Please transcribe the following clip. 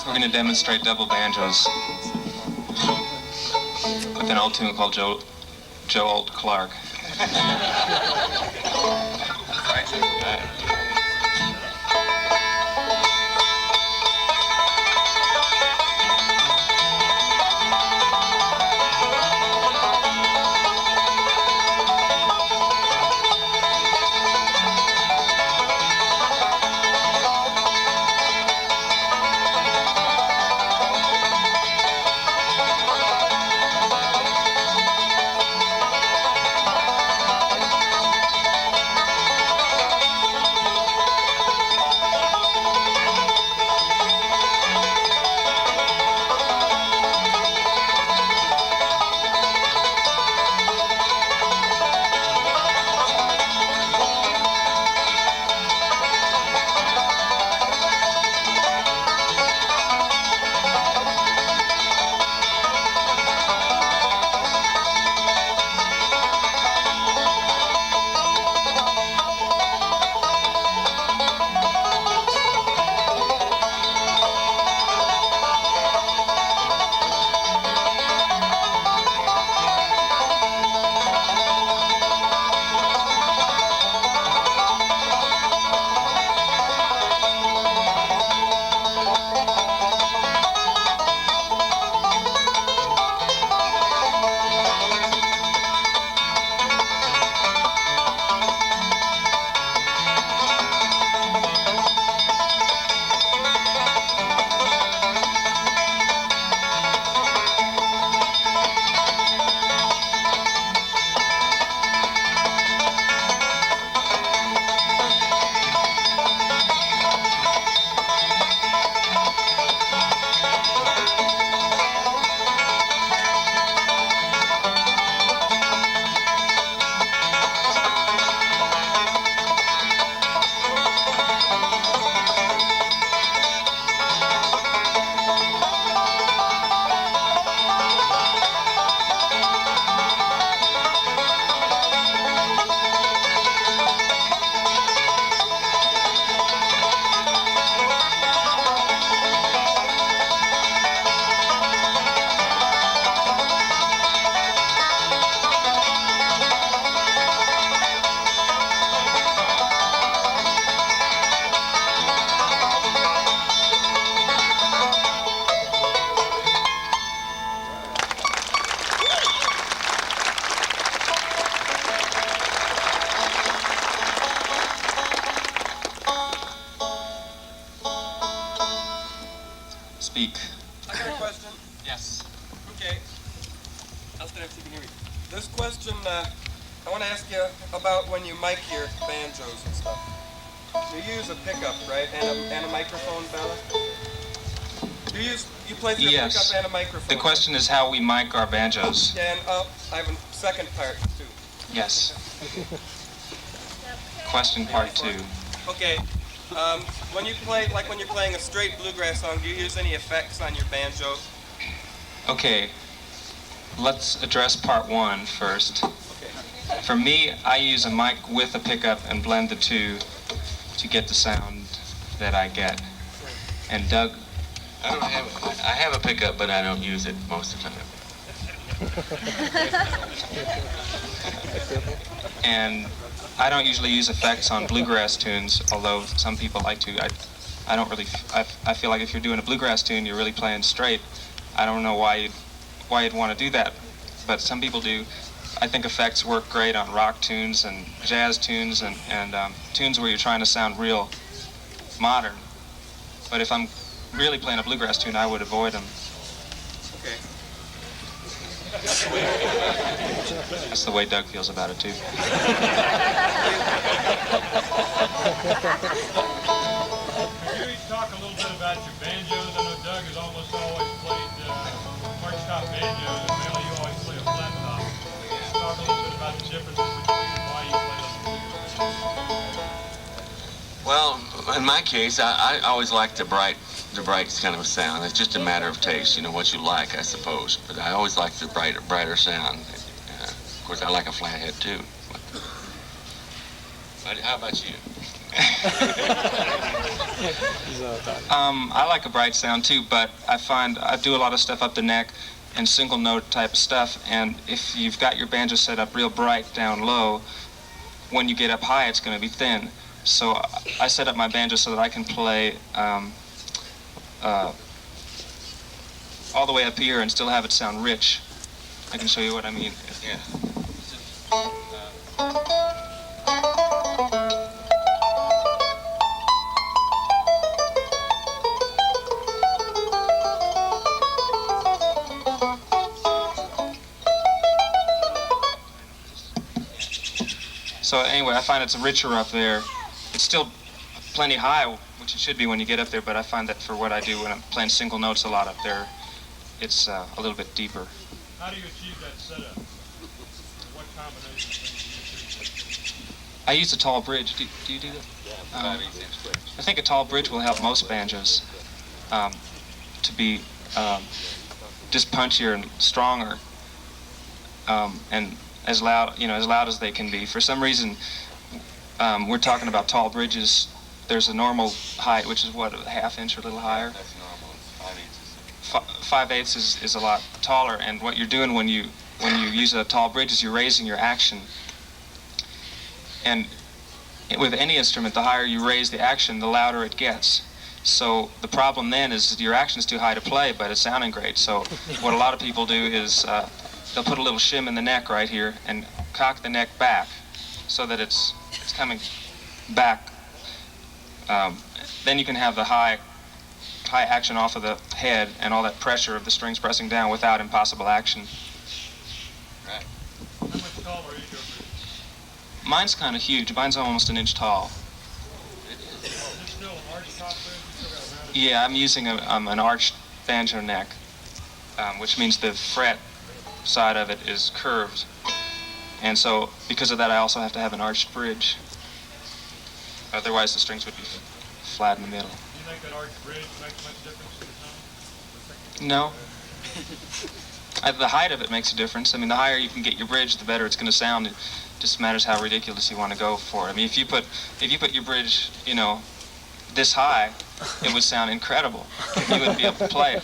We're going to demonstrate double banjos with an old tune called Joe Old Clark. Speak. I got a question. Yes. Okay. I'll stand up so you can hear me. This question, I want to ask you about when you mic your banjos and stuff. You use a pickup, right, and a microphone, Bella? You play through a pickup and a microphone. The question is how we mic our banjos. Yeah, and I have a second part too. Yes. Question part 2. Okay. When you play, like when you're playing a straight bluegrass song, do you use any effects on your banjo? Okay. Let's address part 1 first. Okay. For me, I use a mic with a pickup and blend the two to get the sound that I get. And Doug? I have a pickup, but I don't use it most of the time. And I don't usually use effects on bluegrass tunes, although some people like to. I don't really. I feel like if you're doing a bluegrass tune, you're really playing straight. I don't know why you'd want to do that, but some people do. I think effects work great on rock tunes and jazz tunes and tunes where you're trying to sound real modern. But if I'm really playing a bluegrass tune, I would avoid them. Okay. That's the way Doug feels about it, too. Could you talk a little bit about your banjos? I know Doug has almost always played march top banjos, and mainly you always play a flat top. Talk a little bit about the differences between and why you play those. Well, in my case, I always like the bright kind of sound. It's just a matter of taste, what you like, I suppose. But I always like the brighter sound. Of course, I like a flathead too. But how about you? I like a bright sound too, but I find I do a lot of stuff up the neck and single note type of stuff, and if you've got your banjo set up real bright down low, when you get up high it's going to be thin. So I set up my banjo so that I can play all the way up here and still have it sound rich. I can show you what I mean. Yeah. So anyway, I find it's richer up there. It's still plenty high, which it should be when you get up there, but I find that for what I do when I'm playing single notes a lot up there, it's a little bit deeper. How do you achieve that setup? What combination of things do you achieve? I use a tall bridge. Do you do that? Yeah, 5/8" bridge. I think a tall bridge will help most banjos to be just punchier and stronger, and as loud, as loud as they can be. For some reason, we're talking about tall bridges. There's a normal height, which is what, a half inch or a little higher. That's normal. 5/8. 5/8 is a lot taller, and what you're doing when you use a tall bridge is you're raising your action. And with any instrument, the higher you raise the action, the louder it gets. So the problem then is your action's too high to play, but it's sounding great. So what a lot of people do is they'll put a little shim in the neck right here and cock the neck back so that it's coming back. Then you can have the high action off of the head and all that pressure of the strings pressing down without impossible action. Right. How much taller is your bridge? Mine's kind of huge. Mine's almost an inch tall. Is it still an arch top bridge? You still got a rounded? Yeah, I'm using an arched banjo neck, which means the fret side of it is curved. And so because of that, I also have to have an arched bridge. Otherwise, the strings would be flat in the middle. Do you think that arch bridge makes much difference to the tone? No. The height of it makes a difference. I mean, the higher you can get your bridge, the better it's going to sound. It just matters how ridiculous you want to go for it. I mean, if you put your bridge, this high, it would sound incredible. You wouldn't be able to play it.